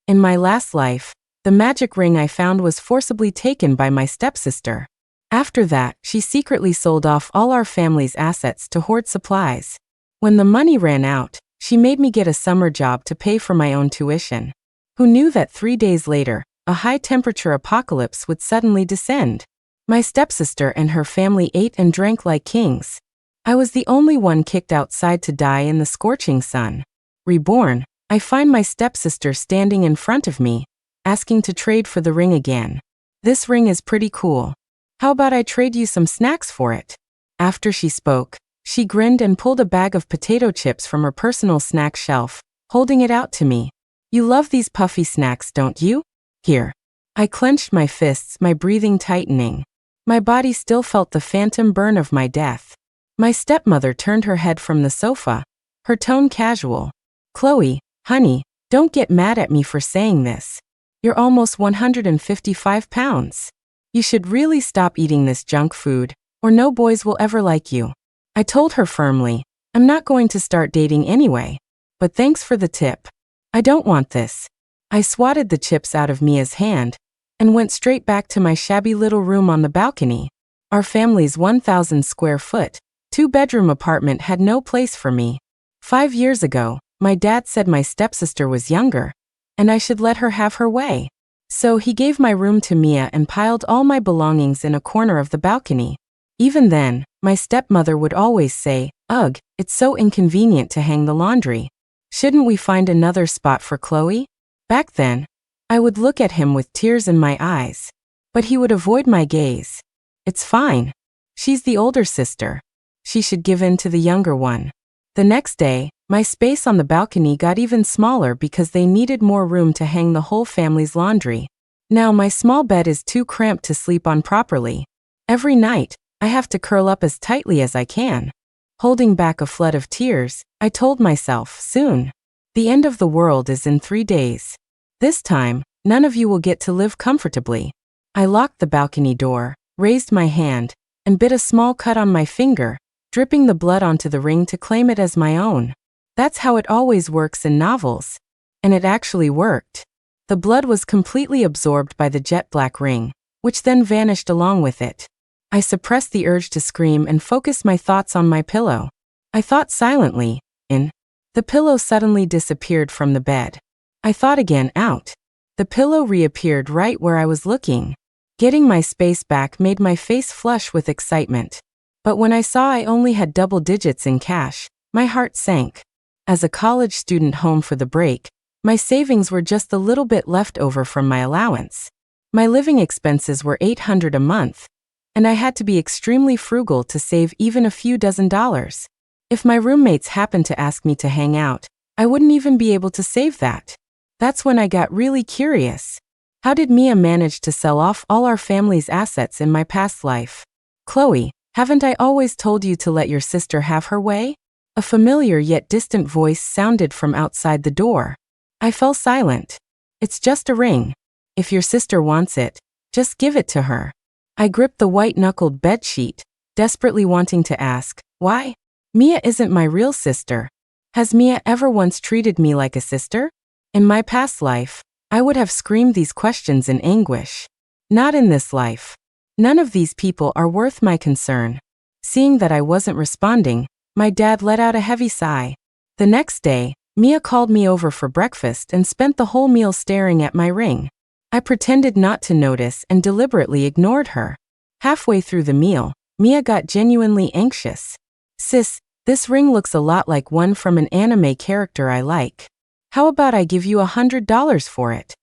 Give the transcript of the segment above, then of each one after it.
In my last life, the magic ring I found was forcibly taken by my stepsister. After that, she secretly sold off all our family's assets to hoard supplies. When the money ran out, she made me get a summer job to pay for my own tuition. Who knew that 3 days later, a high-temperature apocalypse would suddenly descend? My stepsister and her family ate and drank like kings. I was the only one kicked outside to die in the scorching sun. Reborn, I find my stepsister standing in front of me, asking to trade for the ring again. This ring is pretty cool. How about I trade you some snacks for it? After she spoke, she grinned and pulled a bag of potato chips from her personal snack shelf, holding it out to me. You love these puffy snacks, don't you? Here. I clenched my fists, my breathing tightening. My body still felt the phantom burn of my death. My stepmother turned her head from the sofa, her tone casual. Chloe, honey, don't get mad at me for saying this. You're almost 155 pounds. You should really stop eating this junk food, or no boys will ever like you. I told her firmly, I'm not going to start dating anyway. But thanks for the tip. I don't want this. I swatted the chips out of Mia's hand and went straight back to my shabby little room on the balcony. Our family's 1,000 square foot, 2-bedroom apartment had no place for me. 5 years ago, my dad said my stepsister was younger, and I should let her have her way. So he gave my room to Mia and piled all my belongings in a corner of the balcony. Even then, my stepmother would always say, "Ugh, it's so inconvenient to hang the laundry. Shouldn't we find another spot for Chloe?" Back then, I would look at him with tears in my eyes. But he would avoid my gaze. It's fine. She's the older sister. She should give in to the younger one. The next day, my space on the balcony got even smaller because they needed more room to hang the whole family's laundry. Now my small bed is too cramped to sleep on properly. Every night, I have to curl up as tightly as I can. Holding back a flood of tears, I told myself, soon. The end of the world is in 3 days. This time, none of you will get to live comfortably. I locked the balcony door, raised my hand, and bit a small cut on my finger, dripping the blood onto the ring to claim it as my own. That's how it always works in novels. And it actually worked. The blood was completely absorbed by the jet black ring, which then vanished along with it. I suppressed the urge to scream and focused my thoughts on my pillow. I thought silently, in. The pillow suddenly disappeared from the bed. I thought again, out. The pillow reappeared right where I was looking. Getting my space back made my face flush with excitement. But when I saw I only had double digits in cash, my heart sank. As a college student home for the break, my savings were just a little bit left over from my allowance. My living expenses were $800 a month, and I had to be extremely frugal to save even a few dozen dollars. If my roommates happened to ask me to hang out, I wouldn't even be able to save that. That's when I got really curious. How did Mia manage to sell off all our family's assets in my past life? Chloe, haven't I always told you to let your sister have her way? A familiar yet distant voice sounded from outside the door. I fell silent. It's just a ring. If your sister wants it, just give it to her. I gripped the white-knuckled bedsheet, desperately wanting to ask, why? Mia isn't my real sister. Has Mia ever once treated me like a sister? In my past life, I would have screamed these questions in anguish. Not in this life. None of these people are worth my concern. Seeing that I wasn't responding, my dad let out a heavy sigh. The next day, Mia called me over for breakfast and spent the whole meal staring at my ring. I pretended not to notice and deliberately ignored her. Halfway through the meal, Mia got genuinely anxious. Sis, this ring looks a lot like one from an anime character I like. How about I give you $100 for it?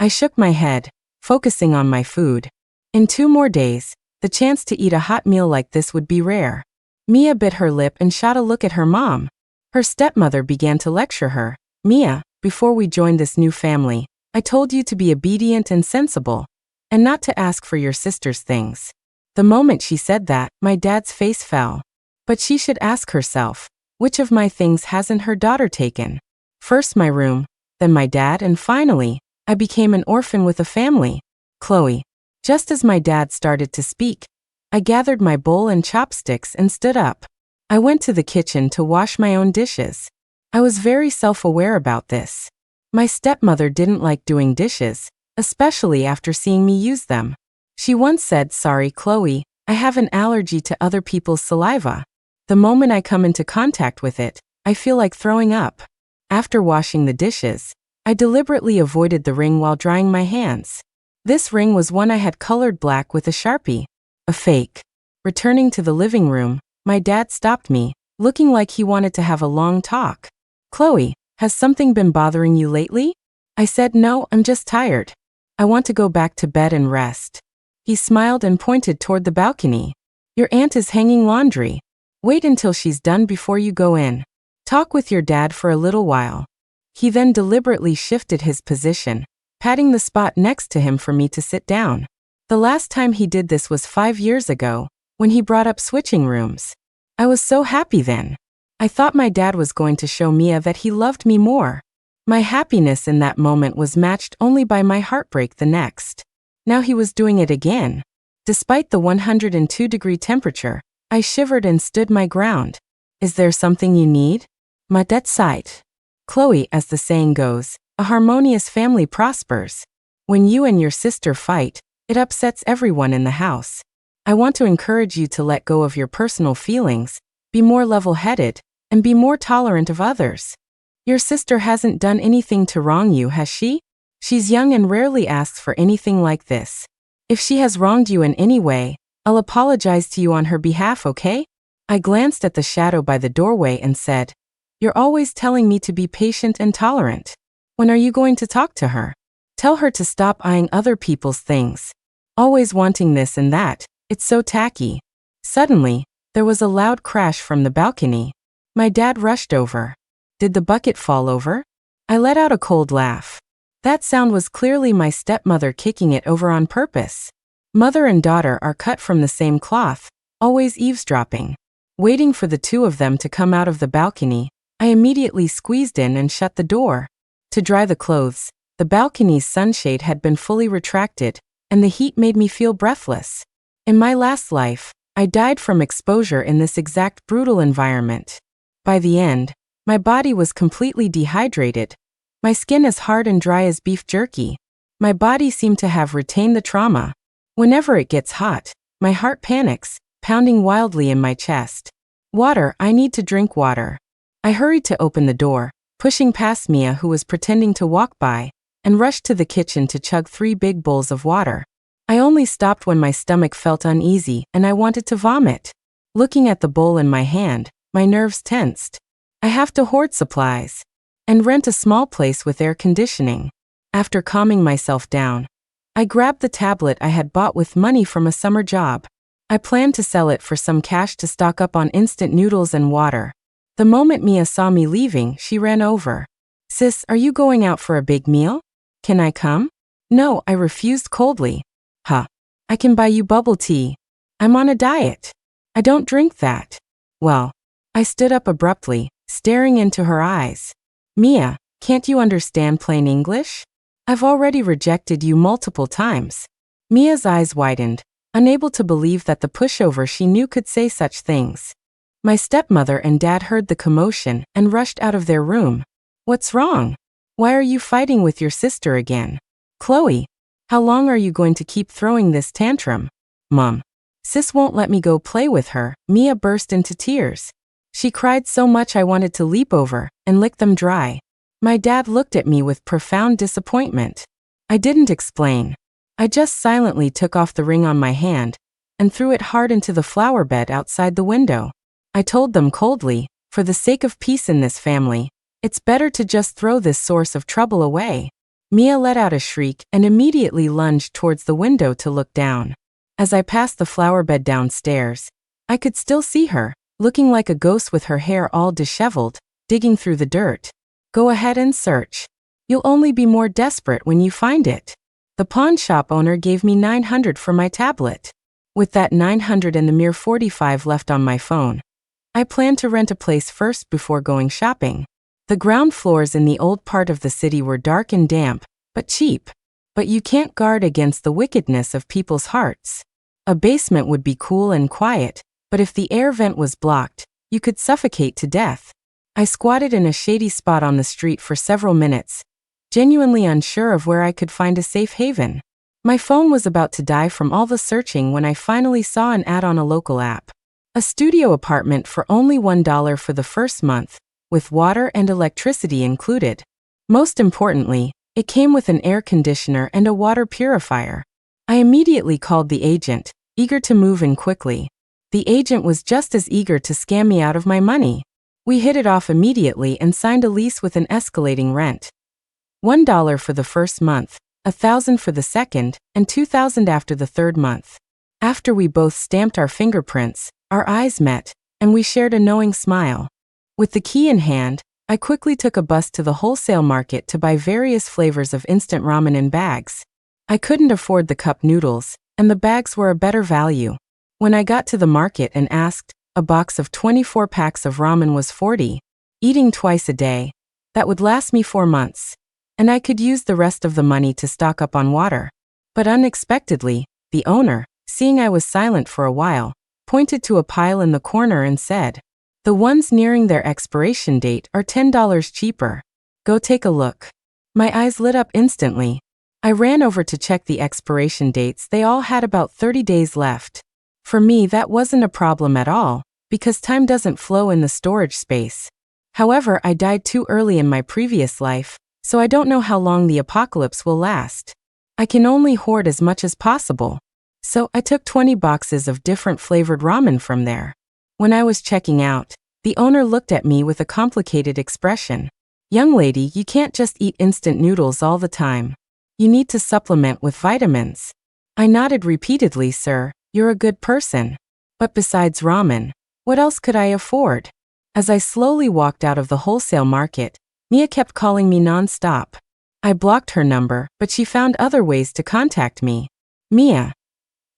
I shook my head, focusing on my food. In 2 more days, the chance to eat a hot meal like this would be rare. Mia bit her lip and shot a look at her mom. Her stepmother began to lecture her. Mia, before we joined this new family, I told you to be obedient and sensible, and not to ask for your sister's things. The moment she said that, my dad's face fell. But she should ask herself, which of my things hasn't her daughter taken? First my room, then my dad, and finally, I became an orphan with a family. Chloe. Just as my dad started to speak, I gathered my bowl and chopsticks and stood up. I went to the kitchen to wash my own dishes. I was very self-aware about this. My stepmother didn't like doing dishes, especially after seeing me use them. She once said, "Sorry, Chloe, I have an allergy to other people's saliva. The moment I come into contact with it, I feel like throwing up." After washing the dishes, I deliberately avoided the ring while drying my hands. This ring was one I had colored black with a Sharpie. A fake. Returning to the living room, my dad stopped me, looking like he wanted to have a long talk. "Chloe, has something been bothering you lately?" I said, "No, I'm just tired. I want to go back to bed and rest." He smiled and pointed toward the balcony. "Your aunt is hanging laundry. Wait until she's done before you go in. Talk with your dad for a little while." He then deliberately shifted his position, patting the spot next to him for me to sit down. The last time he did this was 5 years ago, when he brought up switching rooms. I was so happy then. I thought my dad was going to show Mia that he loved me more. My happiness in that moment was matched only by my heartbreak the next. Now he was doing it again. Despite the 102-degree temperature, I shivered and stood my ground. "Is there something you need?" "Ma that's sight." Chloe, as the saying goes, a harmonious family prospers. When you and your sister fight, it upsets everyone in the house. I want to encourage you to let go of your personal feelings, be more level-headed, and be more tolerant of others. Your sister hasn't done anything to wrong you, has she? She's young and rarely asks for anything like this. If she has wronged you in any way, I'll apologize to you on her behalf, okay? I glanced at the shadow by the doorway and said, "You're always telling me to be patient and tolerant. When are you going to talk to her? Tell her to stop eyeing other people's things. Always wanting this and that, it's so tacky." Suddenly, there was a loud crash from the balcony. My dad rushed over. "Did the bucket fall over?" I let out a cold laugh. That sound was clearly my stepmother kicking it over on purpose. Mother and daughter are cut from the same cloth, always eavesdropping. Waiting for the two of them to come out of the balcony, I immediately squeezed in and shut the door. To dry the clothes, the balcony's sunshade had been fully retracted, and the heat made me feel breathless. In my last life, I died from exposure in this exact brutal environment. By the end, my body was completely dehydrated. My skin as hard and dry as beef jerky. My body seemed to have retained the trauma. Whenever it gets hot, my heart panics, pounding wildly in my chest. "Water, I need to drink water." I hurried to open the door, pushing past Mia, who was pretending to walk by, and rushed to the kitchen to chug 3 big bowls of water. I only stopped when my stomach felt uneasy and I wanted to vomit. Looking at the bowl in my hand, my nerves tensed. I have to hoard supplies and rent a small place with air conditioning. After calming myself down, I grabbed the tablet I had bought with money from a summer job. I planned to sell it for some cash to stock up on instant noodles and water. The moment Mia saw me leaving, she ran over. "Sis, are you going out for a big meal? Can I come?" "No," I refused coldly. "Huh. I can buy you bubble tea. I'm on a diet. I don't drink that." "Well." I stood up abruptly, staring into her eyes. "Mia, can't you understand plain English? I've already rejected you multiple times." Mia's eyes widened, unable to believe that the pushover she knew could say such things. My stepmother and dad heard the commotion and rushed out of their room. "What's wrong? Why are you fighting with your sister again? Chloe, how long are you going to keep throwing this tantrum?" "Mom, sis won't let me go play with her." Mia burst into tears. She cried so much I wanted to leap over and lick them dry. My dad looked at me with profound disappointment. I didn't explain. I just silently took off the ring on my hand and threw it hard into the flower bed outside the window. I told them coldly, for the sake of peace in this family, it's better to just throw this source of trouble away. Mia let out a shriek and immediately lunged towards the window to look down. As I passed the flower bed downstairs, I could still see her, looking like a ghost with her hair all disheveled, digging through the dirt. "Go ahead and search. You'll only be more desperate when you find it. The pawn shop owner gave me $900 for my tablet. With that $900 and the mere $45 left on my phone, I planned to rent a place first before going shopping. The ground floors in the old part of the city were dark and damp, but cheap. But you can't guard against the wickedness of people's hearts. A basement would be cool and quiet, but if the air vent was blocked, you could suffocate to death. I squatted in a shady spot on the street for several minutes, genuinely unsure of where I could find a safe haven. My phone was about to die from all the searching when I finally saw an ad on a local app. A studio apartment for only $1 for the first month, with water and electricity included. Most importantly, it came with an air conditioner and a water purifier. I immediately called the agent, eager to move in quickly. The agent was just as eager to scam me out of my money. We hit it off immediately and signed a lease with an escalating rent. $1 for the first month, $1,000 for the second, and $2,000 after the third month. After we both stamped our fingerprints, our eyes met, and we shared a knowing smile. With the key in hand, I quickly took a bus to the wholesale market to buy various flavors of instant ramen in bags. I couldn't afford the cup noodles, and the bags were a better value. When I got to the market and asked, a box of 24 packs of ramen was $40. Eating twice a day. That would last me 4 months. And I could use the rest of the money to stock up on water. But unexpectedly, the owner, seeing I was silent for a while, pointed to a pile in the corner and said, "The ones nearing their expiration date are $10 cheaper. Go take a look." My eyes lit up instantly. I ran over to check the expiration dates. They all had about 30 days left. For me, that wasn't a problem at all, because time doesn't flow in the storage space. However, I died too early in my previous life, so I don't know how long the apocalypse will last. I can only hoard as much as possible. So I took 20 boxes of different flavored ramen from there. When I was checking out, the owner looked at me with a complicated expression. "Young lady, you can't just eat instant noodles all the time. You need to supplement with vitamins." I nodded repeatedly. "Sir, you're a good person. But besides ramen, what else could I afford?" As I slowly walked out of the wholesale market, Mia kept calling me non-stop. I blocked her number, but she found other ways to contact me. "Mia,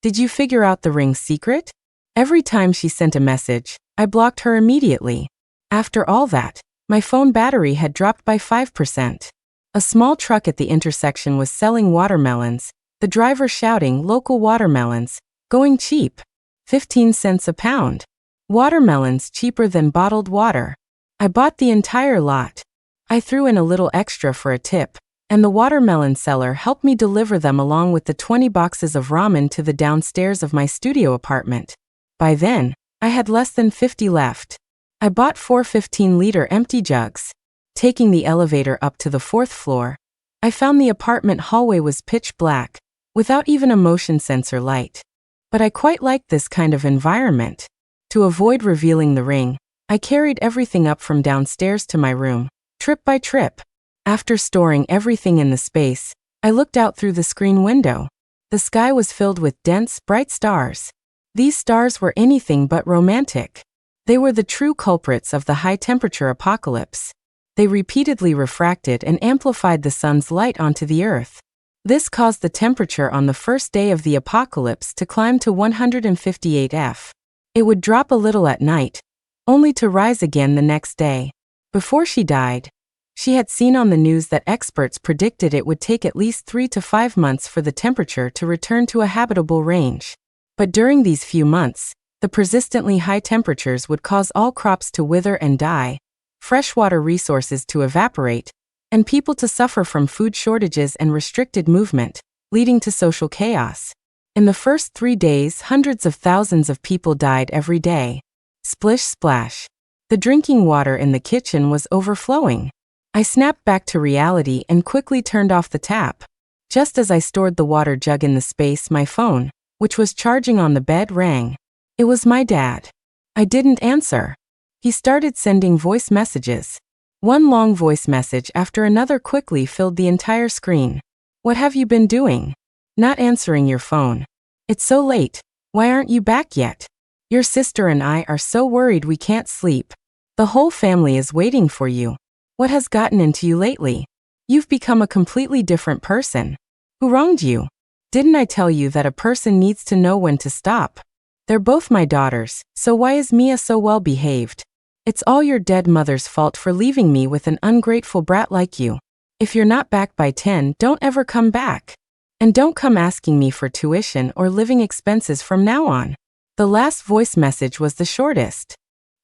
did you figure out the ring's secret?" Every time she sent a message, I blocked her immediately. After all that, my phone battery had dropped by 5%. A small truck at the intersection was selling watermelons, the driver shouting, "Local watermelons, going cheap. 15 cents a pound. Watermelons cheaper than bottled water." I bought the entire lot. I threw in a little extra for a tip, and the watermelon seller helped me deliver them along with the 20 boxes of ramen to the downstairs of my studio apartment. By then, I had less than 50 left. I bought 4 15-liter empty jugs. Taking the elevator up to the 4th floor, I found the apartment hallway was pitch black, without even a motion sensor light. But I quite liked this kind of environment. To avoid revealing the ring, I carried everything up from downstairs to my room, trip by trip. After storing everything in the space, I looked out through the screen window. The sky was filled with dense, bright stars. These stars were anything but romantic. They were the true culprits of the high-temperature apocalypse. They repeatedly refracted and amplified the sun's light onto the earth. This caused the temperature on the first day of the apocalypse to climb to 158 F. It would drop a little at night, only to rise again the next day. Before she died, she had seen on the news that experts predicted it would take at least 3 to 5 months for the temperature to return to a habitable range. But during these few months, the persistently high temperatures would cause all crops to wither and die, freshwater resources to evaporate, and people to suffer from food shortages and restricted movement, leading to social chaos. In the first 3 days, hundreds of thousands of people died every day. Splish splash. The drinking water in the kitchen was overflowing. I snapped back to reality and quickly turned off the tap. Just as I stored the water jug in the space, my phone, which was charging on the bed, rang. It was my dad. I didn't answer. He started sending voice messages. One long voice message after another quickly filled the entire screen. "What have you been doing? Not answering your phone. It's so late. Why aren't you back yet? Your sister and I are so worried we can't sleep. The whole family is waiting for you. What has gotten into you lately? You've become a completely different person. Who wronged you? Didn't I tell you that a person needs to know when to stop? They're both my daughters, so why is Mia so well behaved? It's all your dead mother's fault for leaving me with an ungrateful brat like you. If you're not back by 10, don't ever come back. And don't come asking me for tuition or living expenses from now on." The last voice message was the shortest.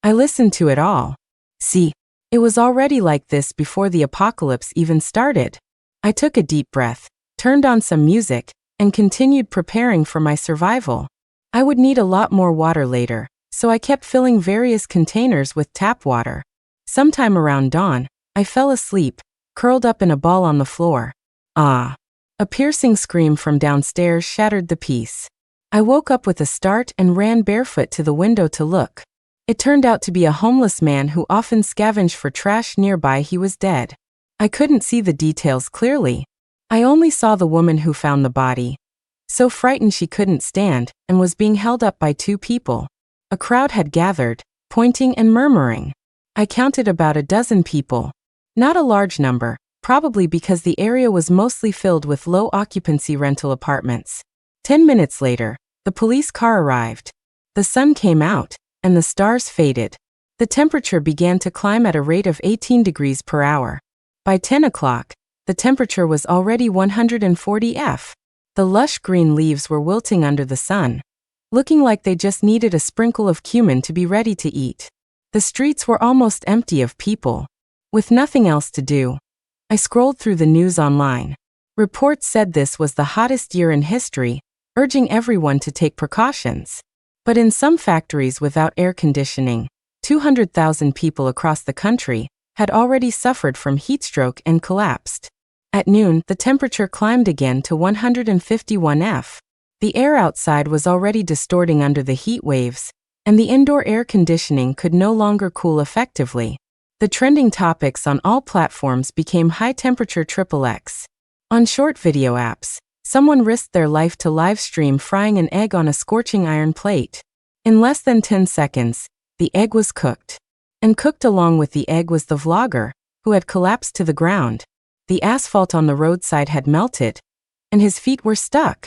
I listened to it all. See, it was already like this before the apocalypse even started. I took a deep breath, turned on some music, and continued preparing for my survival. I would need a lot more water later, so I kept filling various containers with tap water. Sometime around dawn, I fell asleep, curled up in a ball on the floor. Ah! A piercing scream from downstairs shattered the peace. I woke up with a start and ran barefoot to the window to look. It turned out to be a homeless man who often scavenged for trash nearby. He was dead. I couldn't see the details clearly. I only saw the woman who found the body. So frightened she couldn't stand, and was being held up by 2 people. A crowd had gathered, pointing and murmuring. I counted about a dozen people. Not a large number, probably because the area was mostly filled with low-occupancy rental apartments. 10 minutes later, the police car arrived. The sun came out, and the stars faded. The temperature began to climb at a rate of 18 degrees per hour. By 10 o'clock, the temperature was already 140 F. The lush green leaves were wilting under the sun, looking like they just needed a sprinkle of cumin to be ready to eat. The streets were almost empty of people. With nothing else to do, I scrolled through the news online. Reports said this was the hottest year in history, urging everyone to take precautions. But in some factories without air conditioning, 200,000 people across the country had already suffered from heatstroke and collapsed. At noon, the temperature climbed again to 151 F. The air outside was already distorting under the heat waves, and the indoor air conditioning could no longer cool effectively. The trending topics on all platforms became high-temperature XXX. On short video apps, someone risked their life to live stream frying an egg on a scorching iron plate. In less than 10 seconds, the egg was cooked. And cooked along with the egg was the vlogger, who had collapsed to the ground. The asphalt on the roadside had melted, and his feet were stuck.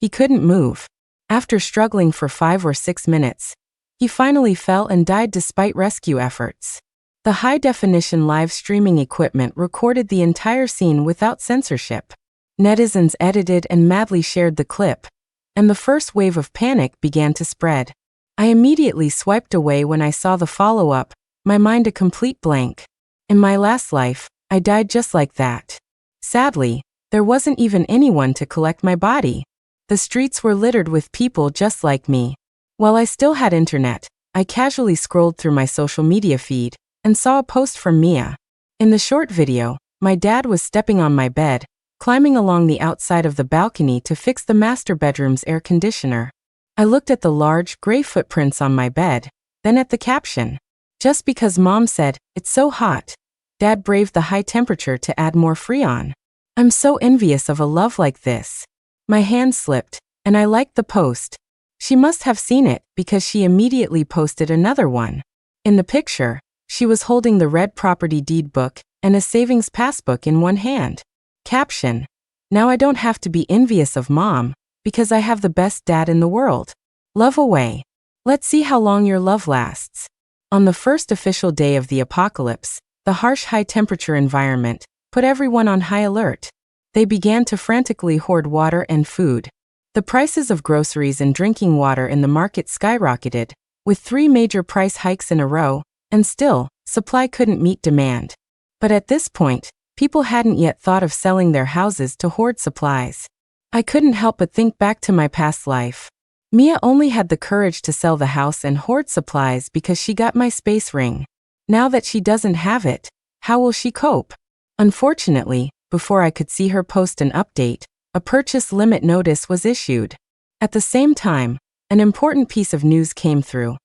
He couldn't move. After struggling for 5 or 6 minutes, he finally fell and died despite rescue efforts. The high-definition live streaming equipment recorded the entire scene without censorship. Netizens edited and madly shared the clip, and the first wave of panic began to spread. I immediately swiped away when I saw the follow-up, my mind a complete blank. In my last life, I died just like that. Sadly, there wasn't even anyone to collect my body. The streets were littered with people just like me. While I still had internet, I casually scrolled through my social media feed and saw a post from Mia. In the short video, my dad was stepping on my bed, climbing along the outside of the balcony to fix the master bedroom's air conditioner. I looked at the large, gray footprints on my bed, then at the caption. Just because Mom said, "It's so hot," Dad braved the high temperature to add more Freon. I'm so envious of a love like this. My hand slipped, and I liked the post. She must have seen it because she immediately posted another one. In the picture, she was holding the red property deed book and a savings passbook in one hand. Caption: Now I don't have to be envious of Mom, because I have the best dad in the world. Love away. Let's see how long your love lasts. On the first official day of the apocalypse, the harsh high-temperature environment put everyone on high alert. They began to frantically hoard water and food. The prices of groceries and drinking water in the market skyrocketed, with 3 major price hikes in a row, and still, supply couldn't meet demand. But at this point, people hadn't yet thought of selling their houses to hoard supplies. I couldn't help but think back to my past life. Mia only had the courage to sell the house and hoard supplies because she got my space ring. Now that she doesn't have it, how will she cope? Unfortunately, before I could see her post an update, a purchase limit notice was issued. At the same time, an important piece of news came through.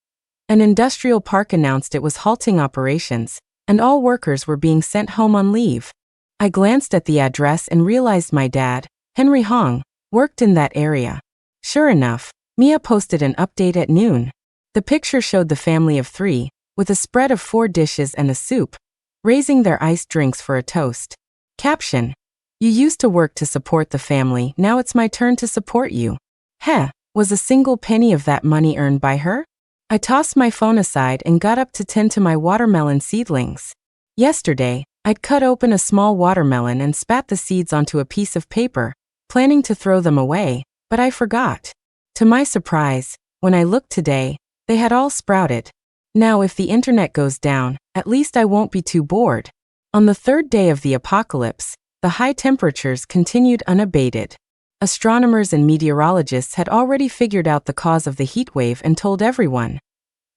An industrial park announced it was halting operations, and all workers were being sent home on leave. I glanced at the address and realized my dad, Henry Hong, worked in that area. Sure enough, Mia posted an update at noon. The picture showed the family of 3, with a spread of 4 dishes and a soup, raising their iced drinks for a toast. Caption: You used to work to support the family, now it's my turn to support you. Heh, was a single penny of that money earned by her? I tossed my phone aside and got up to tend to my watermelon seedlings. Yesterday, I'd cut open a small watermelon and spat the seeds onto a piece of paper, planning to throw them away, but I forgot. To my surprise, when I looked today, they had all sprouted. Now if the internet goes down, at least I won't be too bored. On the 3rd day of the apocalypse, the high temperatures continued unabated. Astronomers and meteorologists had already figured out the cause of the heat wave and told everyone,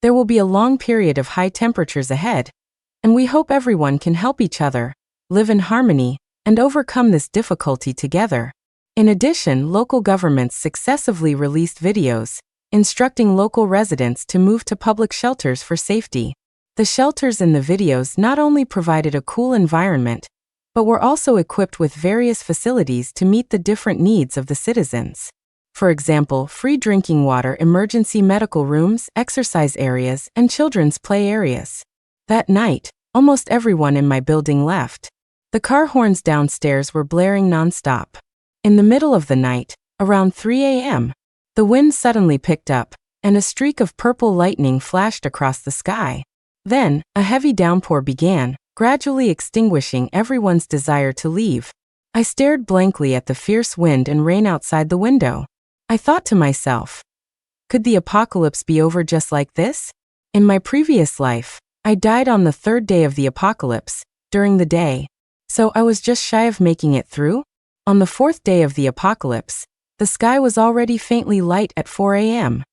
there will be a long period of high temperatures ahead, and we hope everyone can help each other, live in harmony, and overcome this difficulty together. In addition, local governments successively released videos, instructing local residents to move to public shelters for safety. The shelters in the videos not only provided a cool environment, but were also equipped with various facilities to meet the different needs of the citizens. For example, free drinking water, emergency medical rooms, exercise areas, and children's play areas. That night, almost everyone in my building left. The car horns downstairs were blaring non-stop. In the middle of the night, around 3 a.m., the wind suddenly picked up, and a streak of purple lightning flashed across the sky. Then, a heavy downpour began, gradually extinguishing everyone's desire to leave. I stared blankly at the fierce wind and rain outside the window. I thought to myself, could the apocalypse be over just like this? In my previous life, I died on the third day of the apocalypse, during the day. So I was just shy of making it through? On the fourth day of the apocalypse, the sky was already faintly light at 4 a.m.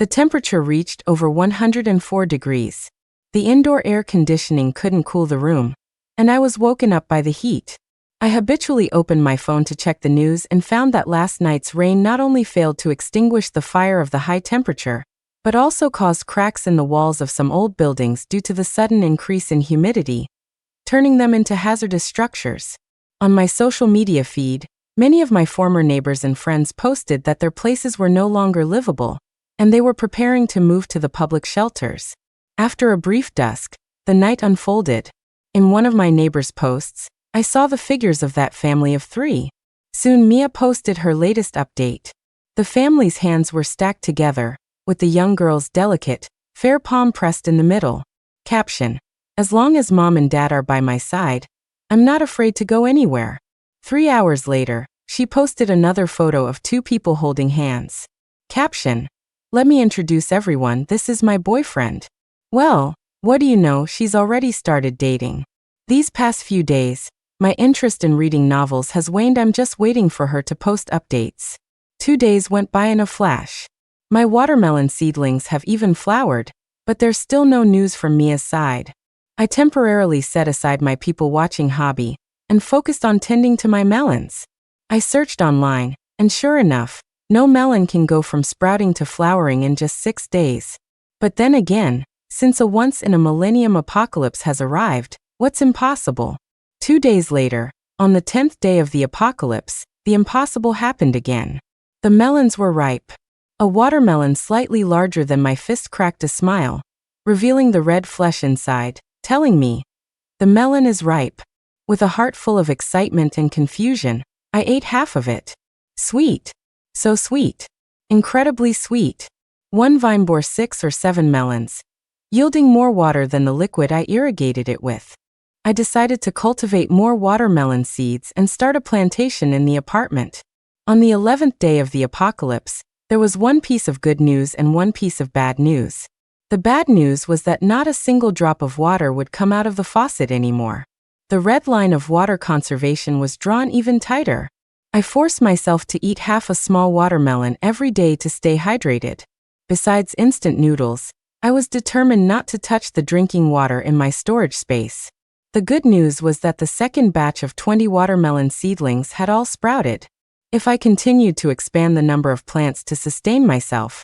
The temperature reached over 104 degrees. The indoor air conditioning couldn't cool the room, and I was woken up by the heat. I habitually opened my phone to check the news and found that last night's rain not only failed to extinguish the fire of the high temperature, but also caused cracks in the walls of some old buildings due to the sudden increase in humidity, turning them into hazardous structures. On my social media feed, many of my former neighbors and friends posted that their places were no longer livable, and they were preparing to move to the public shelters. After a brief dusk, the night unfolded. In one of my neighbors' posts, I saw the figures of that family of 3. Soon Mia posted her latest update. The family's hands were stacked together, with the young girl's delicate, fair palm pressed in the middle. Caption: as long as mom and dad are by my side, I'm not afraid to go anywhere. 3 hours later, she posted another photo of 2 people holding hands. Caption: let me introduce everyone, this is my boyfriend. Well, what do you know, she's already started dating. These past few days, my interest in reading novels has waned. I'm just waiting for her to post updates. 2 days went by in a flash. My watermelon seedlings have even flowered, but there's still no news from Mia's side. I temporarily set aside my people-watching hobby and focused on tending to my melons. I searched online, and sure enough, no melon can go from sprouting to flowering in just 6 days. But then again, since a once-in-a-millennium apocalypse has arrived, what's impossible? 2 days later, on the 10th day of the apocalypse, the impossible happened again. The melons were ripe. A watermelon slightly larger than my fist cracked a smile, revealing the red flesh inside, telling me, the melon is ripe. With a heart full of excitement and confusion, I ate half of it. Sweet. So sweet. Incredibly sweet. One vine bore 6 or 7 melons, yielding more water than the liquid I irrigated it with. I decided to cultivate more watermelon seeds and start a plantation in the apartment. On the 11th day of the apocalypse, there was one piece of good news and one piece of bad news. The bad news was that not a single drop of water would come out of the faucet anymore. The red line of water conservation was drawn even tighter. I forced myself to eat half a small watermelon every day to stay hydrated. Besides instant noodles, I was determined not to touch the drinking water in my storage space. The good news was that the second batch of 20 watermelon seedlings had all sprouted. If I continued to expand the number of plants to sustain myself,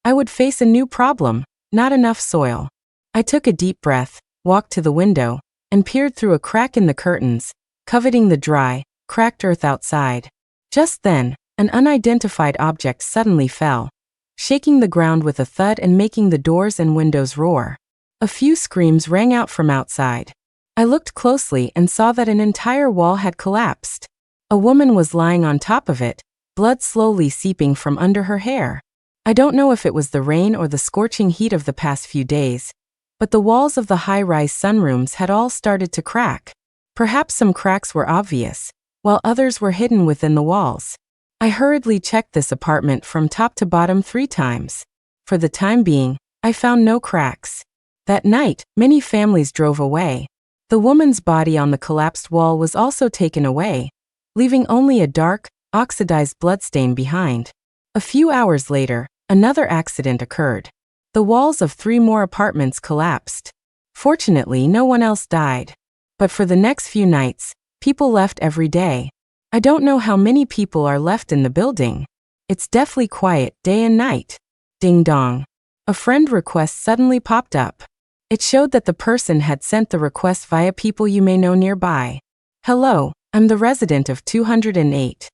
I would face a new problem: not enough soil. I took a deep breath, walked to the window, and peered through a crack in the curtains, coveting the dry, cracked earth outside. Just then, an unidentified object suddenly fell, shaking the ground with a thud and making the doors and windows roar. A few screams rang out from outside. I looked closely and saw that an entire wall had collapsed. A woman was lying on top of it, blood slowly seeping from under her hair. I don't know if it was the rain or the scorching heat of the past few days, but the walls of the high-rise sunrooms had all started to crack. Perhaps some cracks were obvious, while others were hidden within the walls. I hurriedly checked this apartment from top to bottom 3 times. For the time being, I found no cracks. That night, many families drove away. The woman's body on the collapsed wall was also taken away, leaving only a dark, oxidized bloodstain behind. A few hours later, another accident occurred. The walls of 3 more apartments collapsed. Fortunately, no one else died. But for the next few nights, people left every day. I don't know how many people are left in the building. It's deathly quiet day and night. Ding dong. A friend request suddenly popped up. It showed that the person had sent the request via people you may know nearby. Hello, I'm the resident of 208.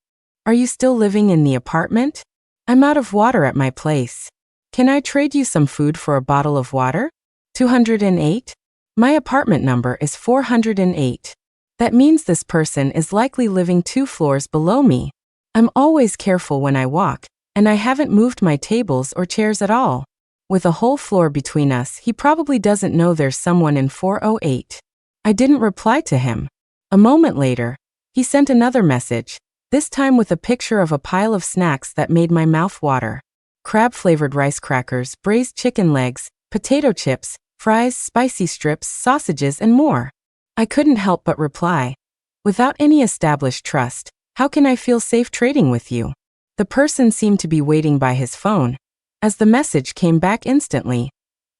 Are you still living in the apartment? I'm out of water at my place. Can I trade you some food for a bottle of water? 208? My apartment number is 408. That means this person is likely living 2 floors below me. I'm always careful when I walk, and I haven't moved my tables or chairs at all. With a whole floor between us, he probably doesn't know there's someone in 408. I didn't reply to him. A moment later, he sent another message, this time with a picture of a pile of snacks that made my mouth water. Crab-flavored rice crackers, braised chicken legs, potato chips, fries, spicy strips, sausages, and more. I couldn't help but reply. Without any established trust, how can I feel safe trading with you? The person seemed to be waiting by his phone, as the message came back instantly.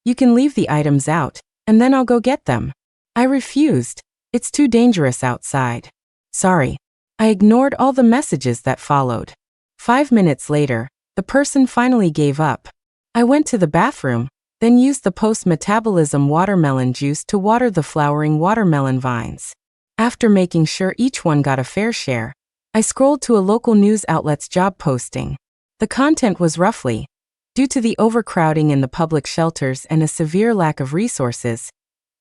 You can leave the items out, and then I'll go get them. I refused. It's too dangerous outside. Sorry. I ignored all the messages that followed. 5 minutes later, the person finally gave up. I went to the bathroom, then used the post-metabolism watermelon juice to water the flowering watermelon vines. After making sure each one got a fair share, I scrolled to a local news outlet's job posting. The content was roughly, due to the overcrowding in the public shelters and a severe lack of resources,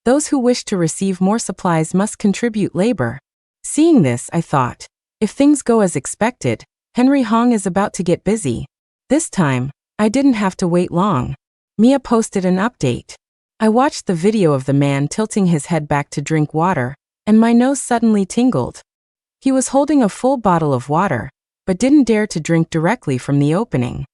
those who wish to receive more supplies must contribute labor. Seeing this, I thought, if things go as expected, Henry Hong is about to get busy. This time, I didn't have to wait long. Mia posted an update. I watched the video of the man tilting his head back to drink water, and my nose suddenly tingled. He was holding a full bottle of water, but didn't dare to drink directly from the opening.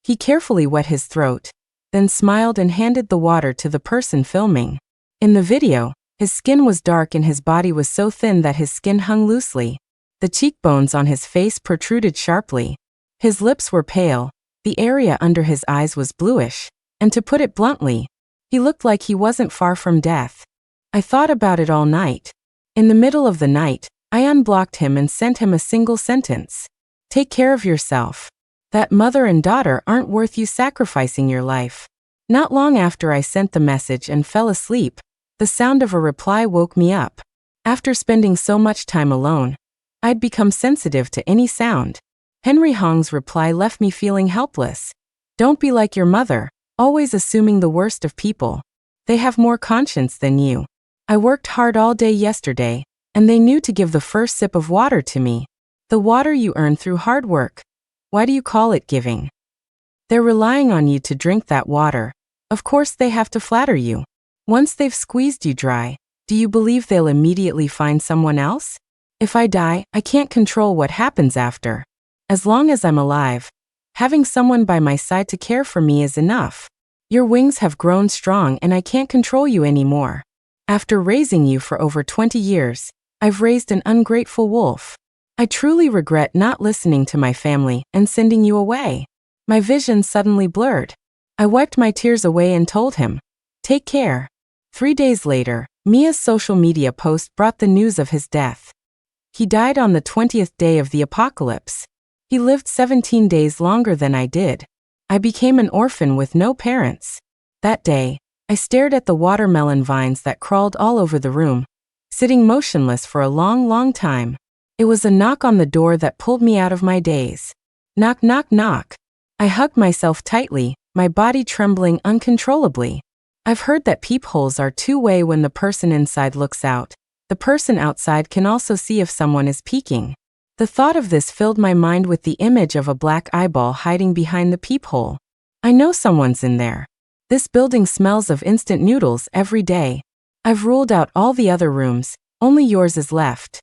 He carefully wet his throat, then smiled and handed the water to the person filming. In the video, his skin was dark and his body was so thin that his skin hung loosely. The cheekbones on his face protruded sharply. His lips were pale, the area under his eyes was bluish, and to put it bluntly, he looked like he wasn't far from death. I thought about it all night. In the middle of the night, I unblocked him and sent him a single sentence. Take care of yourself. That mother and daughter aren't worth you sacrificing your life. Not long after I sent the message and fell asleep, the sound of a reply woke me up. After spending so much time alone, I'd become sensitive to any sound. Henry Hong's reply left me feeling helpless. Don't be like your mother, always assuming the worst of people. They have more conscience than you. I worked hard all day yesterday, and they knew to give the first sip of water to me. The water you earn through hard work. Why do you call it giving? They're relying on you to drink that water. Of course they have to flatter you. Once they've squeezed you dry, do you believe they'll immediately find someone else? If I die, I can't control what happens after. As long as I'm alive, having someone by my side to care for me is enough. Your wings have grown strong and I can't control you anymore. After raising you for over 20 years, I've raised an ungrateful wolf. I truly regret not listening to my family and sending you away. My vision suddenly blurred. I wiped my tears away and told him, take care. 3 days later, Mia's social media post brought the news of his death. He died on the 20th day of the apocalypse. He lived 17 days longer than I did. I became an orphan with no parents. That day, I stared at the watermelon vines that crawled all over the room, sitting motionless for a long, long time. It was a knock on the door that pulled me out of my daze. Knock, knock, knock. I hugged myself tightly, my body trembling uncontrollably. I've heard that peepholes are two-way when the person inside looks out. The person outside can also see if someone is peeking. The thought of this filled my mind with the image of a black eyeball hiding behind the peephole. I know someone's in there. This building smells of instant noodles every day. I've ruled out all the other rooms, only yours is left.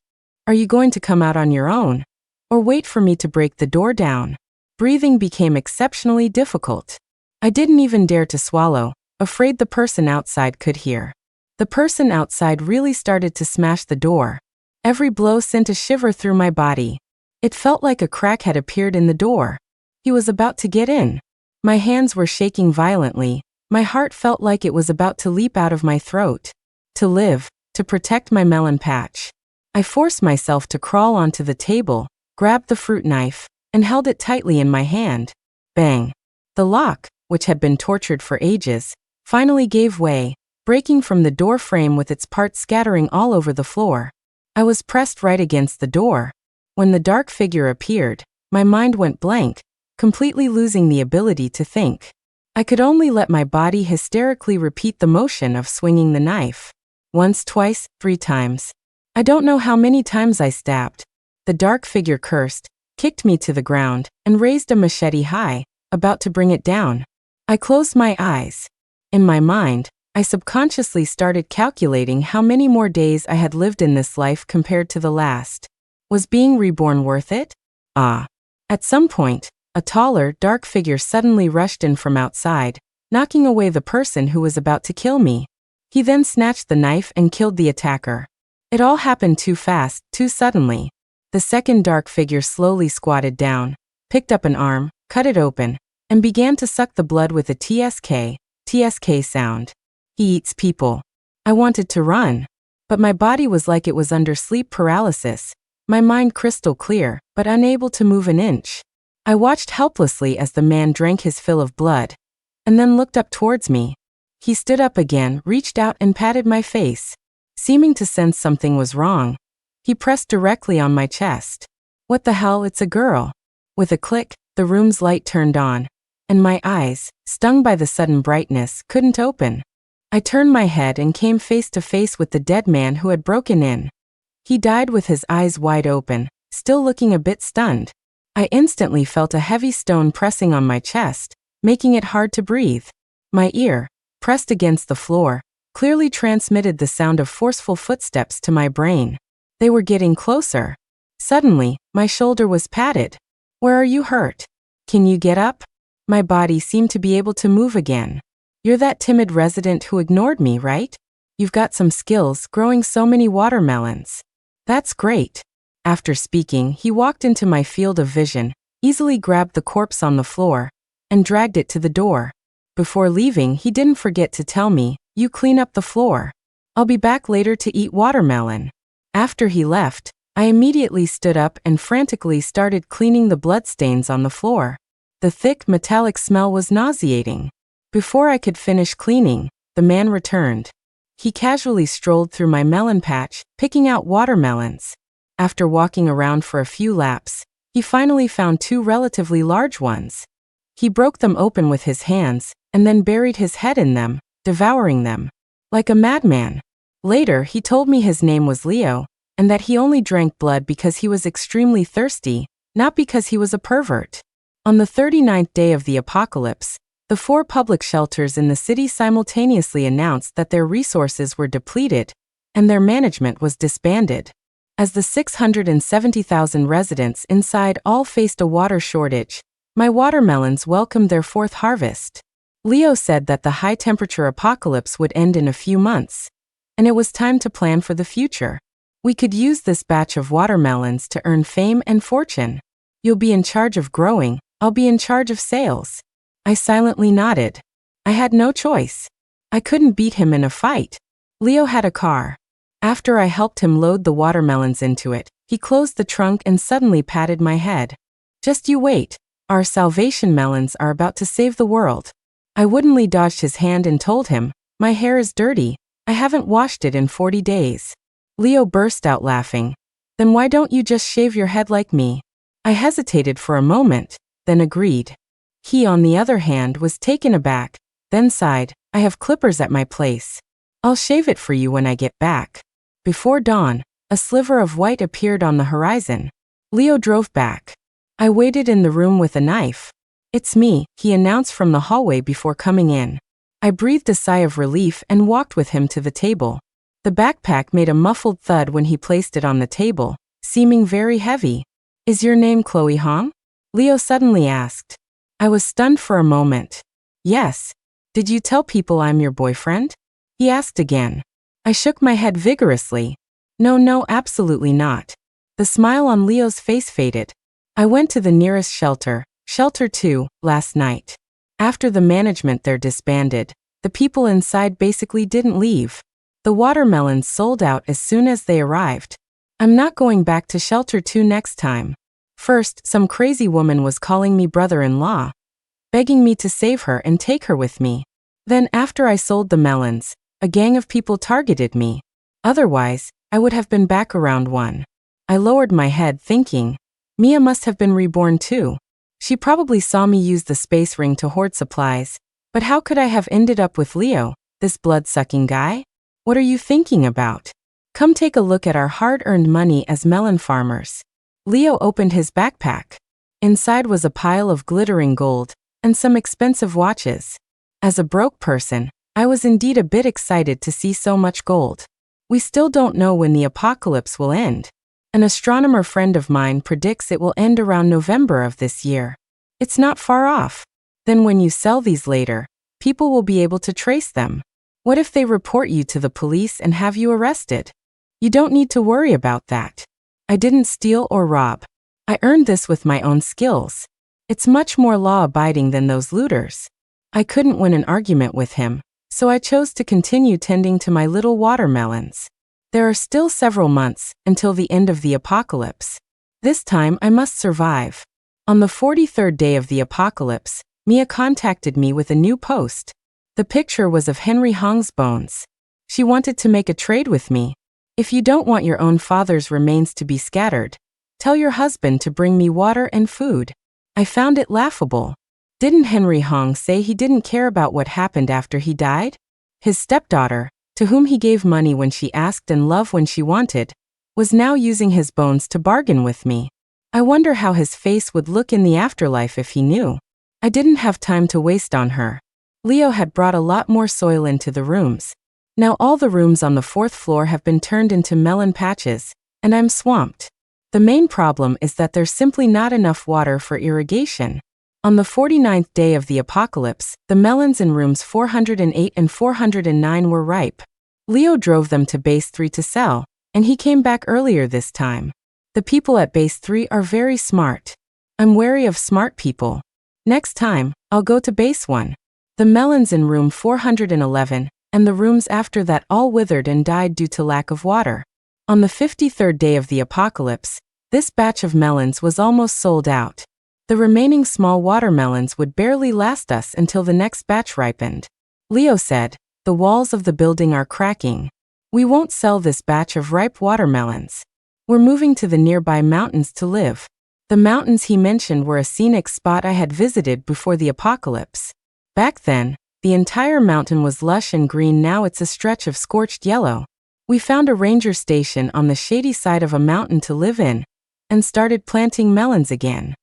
Are you going to come out on your own? Or wait for me to break the door down? Breathing became exceptionally difficult. I didn't even dare to swallow, afraid the person outside could hear. The person outside really started to smash the door. Every blow sent a shiver through my body. It felt like a crack had appeared in the door. He was about to get in. My hands were shaking violently. My heart felt like it was about to leap out of my throat. To live, to protect my melon patch. I forced myself to crawl onto the table, grabbed the fruit knife, and held it tightly in my hand. Bang! The lock, which had been tortured for ages, finally gave way, breaking from the door frame with its parts scattering all over the floor. I was pressed right against the door. When the dark figure appeared, my mind went blank, completely losing the ability to think. I could only let my body hysterically repeat the motion of swinging the knife. Once, twice, 3 times. I don't know how many times I stabbed. The dark figure cursed, kicked me to the ground, and raised a machete high, about to bring it down. I closed my eyes. In my mind, I subconsciously started calculating how many more days I had lived in this life compared to the last. Was being reborn worth it? Ah. At some point, a taller, dark figure suddenly rushed in from outside, knocking away the person who was about to kill me. He then snatched the knife and killed the attacker. It all happened too fast, too suddenly. The second dark figure slowly squatted down, picked up an arm, cut it open, and began to suck the blood with a TSK sound. He eats people. I wanted to run, but my body was like it was under sleep paralysis, my mind crystal clear, but unable to move an inch. I watched helplessly as the man drank his fill of blood, and then looked up towards me. He stood up again, reached out and patted my face. Seeming to sense something was wrong, he pressed directly on my chest. What the hell, it's a girl. With a click, the room's light turned on, and my eyes, stung by the sudden brightness, couldn't open. I turned my head and came face to face with the dead man who had broken in. He died with his eyes wide open, still looking a bit stunned. I instantly felt a heavy stone pressing on my chest, making it hard to breathe. My ear, pressed against the floor, clearly transmitted the sound of forceful footsteps to my brain. They were getting closer. Suddenly, my shoulder was patted. Where are you hurt? Can you get up? My body seemed to be able to move again. You're that timid resident who ignored me, right? You've got some skills, growing so many watermelons. That's great. After speaking, he walked into my field of vision, easily grabbed the corpse on the floor, and dragged it to the door. Before leaving, he didn't forget to tell me, "You clean up the floor. I'll be back later to eat watermelon." After he left, I immediately stood up and frantically started cleaning the bloodstains on the floor. The thick, metallic smell was nauseating. Before I could finish cleaning, the man returned. He casually strolled through my melon patch, picking out watermelons. After walking around for a few laps, he finally found 2 relatively large ones. He broke them open with his hands, and then buried his head in them, devouring them. Like a madman. Later, he told me his name was Leo, and that he only drank blood because he was extremely thirsty, not because he was a pervert. On the 39th day of the apocalypse, the 4 public shelters in the city simultaneously announced that their resources were depleted, and their management was disbanded. As the 670,000 residents inside all faced a water shortage, my watermelons welcomed their 4th harvest. Leo said that the high-temperature apocalypse would end in a few months, and it was time to plan for the future. We could use this batch of watermelons to earn fame and fortune. You'll be in charge of growing, I'll be in charge of sales. I silently nodded. I had no choice. I couldn't beat him in a fight. Leo had a car. After I helped him load the watermelons into it, he closed the trunk and suddenly patted my head. Just you wait, our salvation melons are about to save the world. I woodenly dodged his hand and told him, my hair is dirty, I haven't washed it in 40 days. Leo burst out laughing. Then why don't you just shave your head like me? I hesitated for a moment, then agreed. He, on the other hand, was taken aback, then sighed, I have clippers at my place. I'll shave it for you when I get back. Before dawn, a sliver of white appeared on the horizon. Leo drove back. I waited in the room with a knife. It's me, he announced from the hallway before coming in. I breathed a sigh of relief and walked with him to the table. The backpack made a muffled thud when he placed it on the table, seeming very heavy. Is your name Chloe Hong? Leo suddenly asked. I was stunned for a moment. Yes. Did you tell people I'm your boyfriend? He asked again. I shook my head vigorously. No, absolutely not. The smile on Leo's face faded. I went to the nearest shelter, Shelter 2, last night. After the management there disbanded, the people inside basically didn't leave. The watermelons sold out as soon as they arrived. I'm not going back to Shelter 2 next time. First, some crazy woman was calling me brother-in-law, begging me to save her and take her with me. Then after I sold the melons, a gang of people targeted me. Otherwise, I would have been back around 1. I lowered my head thinking, Mia must have been reborn too. She probably saw me use the space ring to hoard supplies, but how could I have ended up with Leo, this blood-sucking guy? What are you thinking about? Come take a look at our hard-earned money as melon farmers. Leo opened his backpack. Inside was a pile of glittering gold and some expensive watches. As a broke person, I was indeed a bit excited to see so much gold. We still don't know when the apocalypse will end. An astronomer friend of mine predicts it will end around November of this year. It's not far off. Then when you sell these later, people will be able to trace them. What if they report you to the police and have you arrested? You don't need to worry about that. I didn't steal or rob. I earned this with my own skills. It's much more law-abiding than those looters. I couldn't win an argument with him, so I chose to continue tending to my little watermelons. There are still several months until the end of the apocalypse. This time I must survive. On the 43rd day of the apocalypse, Mia contacted me with a new post. The picture was of Henry Hong's bones. She wanted to make a trade with me. If you don't want your own father's remains to be scattered, tell your husband to bring me water and food. I found it laughable. Didn't Henry Hong say he didn't care about what happened after he died? His stepdaughter, to whom he gave money when she asked and love when she wanted, was now using his bones to bargain with me. I wonder how his face would look in the afterlife if he knew. I didn't have time to waste on her. Leo had brought a lot more soil into the rooms. Now all the rooms on the 4th floor have been turned into melon patches, and I'm swamped. The main problem is that there's simply not enough water for irrigation. On the 49th day of the apocalypse, the melons in rooms 408 and 409 were ripe. Leo drove them to Base 3 to sell, and he came back earlier this time. The people at Base 3 are very smart. I'm wary of smart people. Next time, I'll go to Base 1. The melons in room 411, and the rooms after that all withered and died due to lack of water. On the 53rd day of the apocalypse, this batch of melons was almost sold out. The remaining small watermelons would barely last us until the next batch ripened. Leo said, "The walls of the building are cracking. We won't sell this batch of ripe watermelons. We're moving to the nearby mountains to live." The mountains he mentioned were a scenic spot I had visited before the apocalypse. Back then, the entire mountain was lush and green. Now it's a stretch of scorched yellow. We found a ranger station on the shady side of a mountain to live in, and started planting melons again.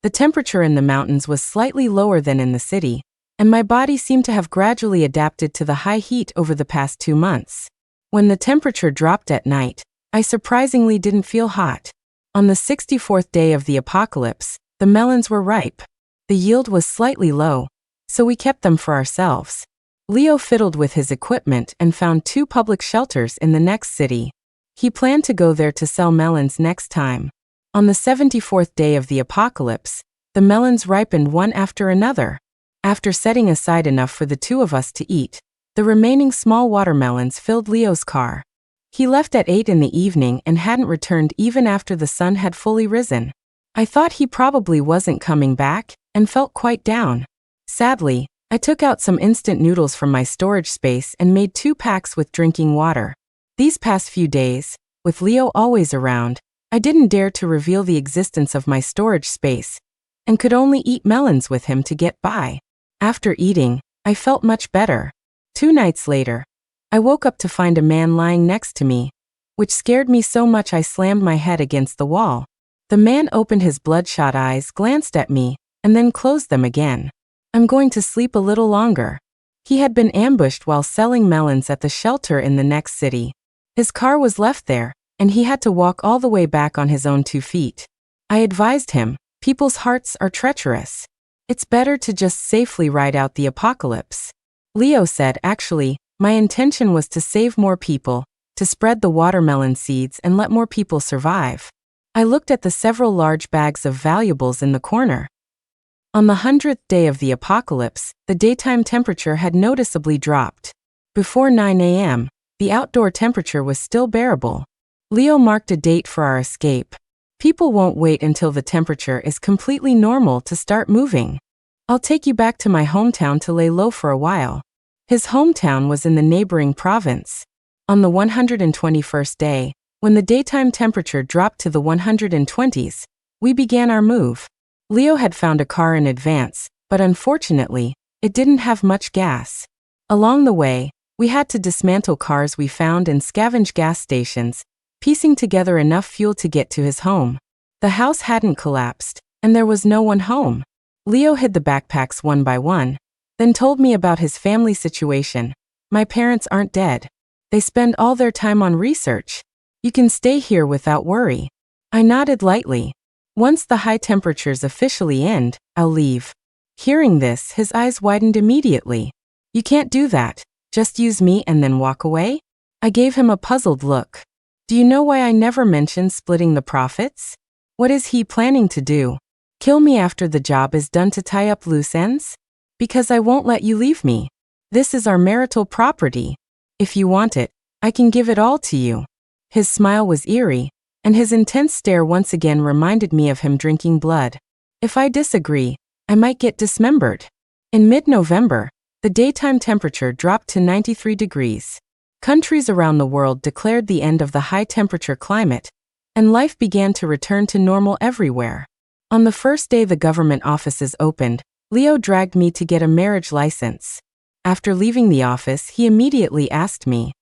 The temperature in the mountains was slightly lower than in the city, and my body seemed to have gradually adapted to the high heat over the past 2 months. When the temperature dropped at night, I surprisingly didn't feel hot. On the 64th day of the apocalypse, the melons were ripe. The yield was slightly low, so we kept them for ourselves. Leo fiddled with his equipment and found 2 public shelters in the next city. He planned to go there to sell melons next time. On the 74th day of the apocalypse, the melons ripened one after another. After setting aside enough for the 2 of us to eat, the remaining small watermelons filled Leo's car. He left at 8 in the evening and hadn't returned even after the sun had fully risen. I thought he probably wasn't coming back, and felt quite down. Sadly, I took out some instant noodles from my storage space and made 2 packs with drinking water. These past few days, with Leo always around, I didn't dare to reveal the existence of my storage space, and could only eat melons with him to get by. After eating, I felt much better. 2 nights later, I woke up to find a man lying next to me, which scared me so much I slammed my head against the wall. The man opened his bloodshot eyes, glanced at me, and then closed them again. "I'm going to sleep a little longer." He had been ambushed while selling melons at the shelter in the next city. His car was left there, and he had to walk all the way back on his own 2 feet. I advised him, people's hearts are treacherous. It's better to just safely ride out the apocalypse. Leo said, "Actually, My intention was to save more people, to spread the watermelon seeds and let more people survive. I looked at the several large bags of valuables in the corner. On the 100th day of the apocalypse, the daytime temperature had noticeably dropped. Before 9 a.m., the outdoor temperature was still bearable. Leo marked a date for our escape. People won't wait until the temperature is completely normal to start moving. I'll take you back to my hometown to lay low for a while. His hometown was in the neighboring province. On the 121st day, when the daytime temperature dropped to the 120s, we began our move. Leo had found a car in advance, but unfortunately, it didn't have much gas. Along the way, we had to dismantle cars we found and scavenge gas stations, piecing together enough fuel to get to his home. The house hadn't collapsed, and there was no one home. Leo hid the backpacks one by one, then told me about his family situation. My parents aren't dead. They spend all their time on research. You can stay here without worry. I nodded lightly. Once the high temperatures officially end, I'll leave. Hearing this, his eyes widened immediately. You can't do that. Just use me and then walk away? I gave him a puzzled look. Do you know why I never mentioned splitting the profits? What is he planning to do? Kill me after the job is done to tie up loose ends? Because I won't let you leave me. This is our marital property. If you want it, I can give it all to you. His smile was eerie, and his intense stare once again reminded me of him drinking blood. If I disagree, I might get dismembered. In mid-November, the daytime temperature dropped to 93 degrees. Countries around the world declared the end of the high-temperature climate, and life began to return to normal everywhere. On the first day the government offices opened, Leo dragged me to get a marriage license. After leaving the office, he immediately asked me,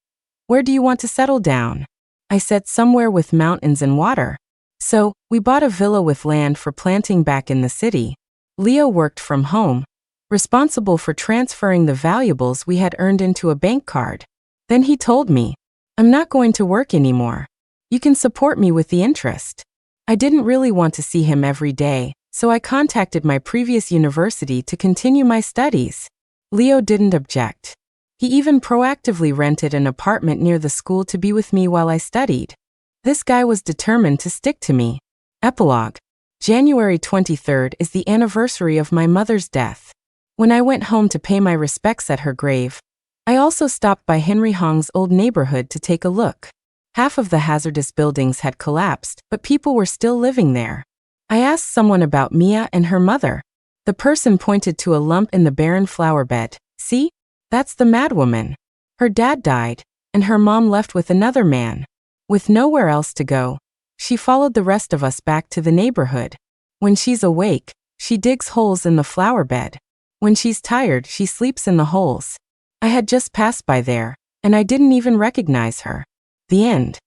"Where do you want to settle down?" I said somewhere with mountains and water. So, we bought a villa with land for planting back in the city. Leo worked from home, responsible for transferring the valuables we had earned into a bank card. Then he told me, "I'm not going to work anymore. You can support me with the interest." I didn't really want to see him every day, so I contacted my previous university to continue my studies. Leo didn't object. He even proactively rented an apartment near the school to be with me while I studied. This guy was determined to stick to me. Epilogue. January 23rd is the anniversary of my mother's death. When I went home to pay my respects at her grave, I also stopped by Henry Hong's old neighborhood to take a look. Half of the hazardous buildings had collapsed, but people were still living there. I asked someone about Mia and her mother. The person pointed to a lump in the barren flower bed. "See? That's the madwoman. Her dad died, and her mom left with another man. With nowhere else to go, she followed the rest of us back to the neighborhood. When she's awake, she digs holes in the flower bed. When she's tired, she sleeps in the holes. I had just passed by there, and I didn't even recognize her." The end.